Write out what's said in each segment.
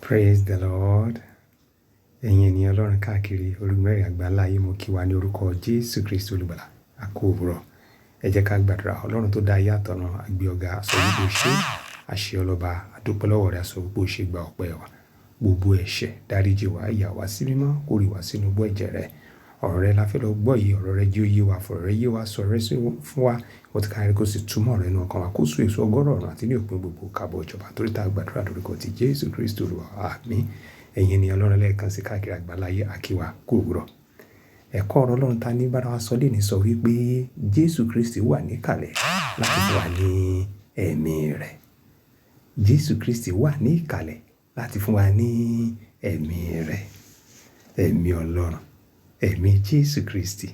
Praise the Lord. Ẹ̀yin ènìyàn Ọlọ́run káàkiri orílẹ̀ àgbáńlá ayé, mo kí wa ní orúkọ Jésù Kristi olùgbàlà. A kú òwúrọ̀. Ẹ jẹ́ ká gbàdúrà. Ọlọ́run tó dá ayé àtọ̀run, a gbé ọ̀gá, a sọ wípé o ṣé, àṣẹ ọlọ́ba, a dúpẹ́ lọ́wọ́ rẹ, a sọ wípé o ṣé, gba ọpẹ́ wa. Gbogbo ẹ̀ṣẹ̀ dáríjì wá, yà wá sí mímọ́, kó rì wá sínú bọ́ ẹ̀jẹ̀ rẹ. Ọ̀rọ̀ rẹ la fẹ́ lọ gbọ́ yìí, ọ̀rọ̀ rẹ jẹ́ ó yé wa, fọ̀rọ̀ rẹ yé wa, sọ̀rọ̀ rẹ fún wa. Ó ti kárí kó sì túmọ̀ rẹ nínú ọkàn wa, kó so èso ọgọ́rọ̀ ọ̀run àti ní òpin gbogbo kábọ̀ ìjọba. Torí tá a gbàdúrà lórúkọ ti Jésù Kristi Olúwa. Àmín. Ẹ̀yin ènìyàn Ọlọ́run lẹ́ẹ̀kan sí káàkiri àgbáńlá ayé, a kí wa kú òwúrọ̀. Ẹ̀kọ́ ọ̀rọ̀ Ọlọ́run ta ní bára wa sọ lénìí sọ wípé Jésù Kristi wà níkàlẹ̀ láti fún wa ní ẹ̀mí rẹ̀. Jésù Kristi wà ní ìkàlẹ̀ láti fún wa ní ẹ̀mí rẹ̀. Ẹ̀mí Ọlọ́run, ẹ̀mí Jésù Kristi.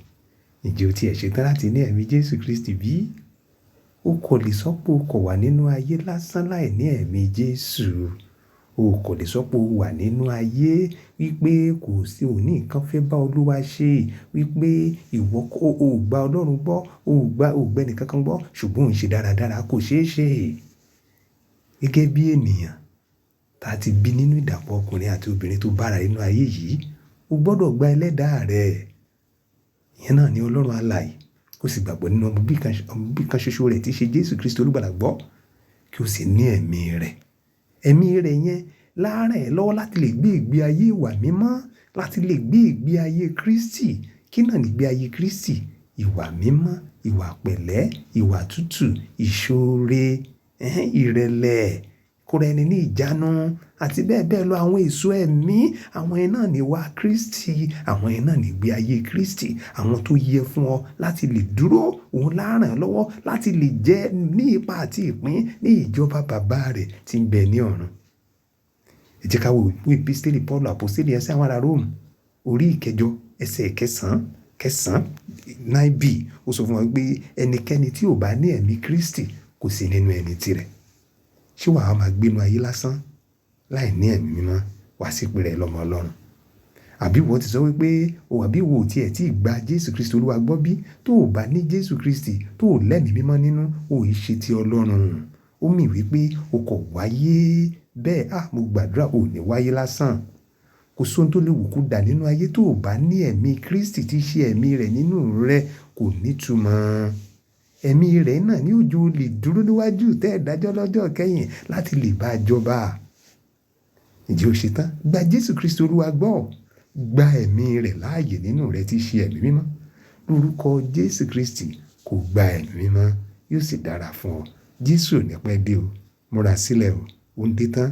Ǹjẹ́ o tiẹ̀ ṣetán láti ní ẹ̀mí Jésù Kristi bí? O kò lè sọ pé o kò wà nínú ayé lásán láì ní ẹ̀mí Jésù. O kò lè sọ pé o wà nínú ayé wípé kò sí òní nǹkan fẹ́ bá Olúwa ṣe, wípé ìwọ ò gba Ọlọ́run gbọ́, ò gba ẹnìkan kan gbọ́, ṣùgbọ́n ò ń ṣe dáradára, kò ṣeé ṣe. Gẹ́gẹ́ bí ènìyàn tá ti bí nínú ìdàpọ̀ ọkùnrin àti obìnrin tó bára nínú ayé yìí, o gbọ́dọ̀ gba ẹlẹ́dàá rẹ̀. Ìyẹn náà ni Ọlọ́run alààyè. Kó sì gbàgbọ́ nínú ọmọ bí kan ṣoṣo rẹ̀ tí í ṣe Jésù Kristi olùgbàlà gbọ́, kí o sì ní ẹ̀mí rẹ̀. Ẹ̀mí rẹ̀ yẹn láàárẹ̀ ẹ́ lọ́wọ́ láti lè gbé ìgbé ayé ìwà mímọ́, láti lè gbé ìgbé ayé Kristi. Kí náà ni ìgbé ayé Kristi? Ìwà mímọ́, ìwà pẹ̀lẹ́, ìwà tútù, ìṣoore, ìrẹ̀lẹ̀, kóra ẹni ní ìjánu àti bẹ́ẹ̀ bẹ́ẹ̀ lọ. Àwọn èso ẹ̀mí, àwọn yẹn náà ni ìwà Kristi, àwọn yẹn náà ni ìgbé ayé Kristi. Àwọn tó yẹ fún ọ láti lè dúró, òun láàárẹ̀ ẹ́ lọ́wọ́ láti lè jẹ́ ní ipa àti ìpín ní ìjọba bàbá rẹ̀ tí ń bẹ ní ọ̀run. Ẹ jẹ́ ká wo ìwé episteli Paul aposteli sí àwọn ará Róòmù orí ìkẹjọ ẹsẹ̀ kẹsàn-án 9b. Ó sọ fún wa pé ẹnikẹ́ni tí ò bá ní ẹ̀mí Kristi kò sí nínú ẹni tirẹ̀. Ṣé wàá máa gbénu ayé lásán láì ní ẹ̀mí mímọ́ wá sí pé rẹ̀ lọ́mọ Ọlọ́run? Àbí wọ́n ti sọ wípé àbí wo tiẹ̀ tí gba Jésù Kristi Olúwa gbọ́ bí? Tó ò bá ní Jésù Kristi, tó ò lẹ́mìí mímọ́ nínú, ò ì ṣe ti Ọlọ́run. Ó mì wípé o kò wáyé bẹ́ẹ̀. Mo gbàdúrà ò ní wáyé lásán. Kò sóhun tó lè wù kó dà nínú ayé tó ò bá ní ẹ̀mí Kristi tí í ṣe ẹ̀mí rẹ̀ nínú rẹ̀, kò nítumọ̀. Ẹ̀mí rẹ̀ náà ní òjò lè dúró níwájú tẹ́ ìdájọ́ lọ́jọ́ kẹ́yìn láti lè bá jọba. Ǹjẹ́ o ṣetán? Gba Jésù Kristi Olúwa gbọ́. Gba ẹ̀mí rẹ̀ láàyè nínú rẹ̀ tí í ṣe ẹ̀mí mímọ́. Lórúkọ Jésù Kristi kò gba ẹ̀mí mímọ́, yóò sì dára fún ọ. Jésù ò ní pẹ́ dé o. Múra sílẹ̀ o. Ó ń dé tán.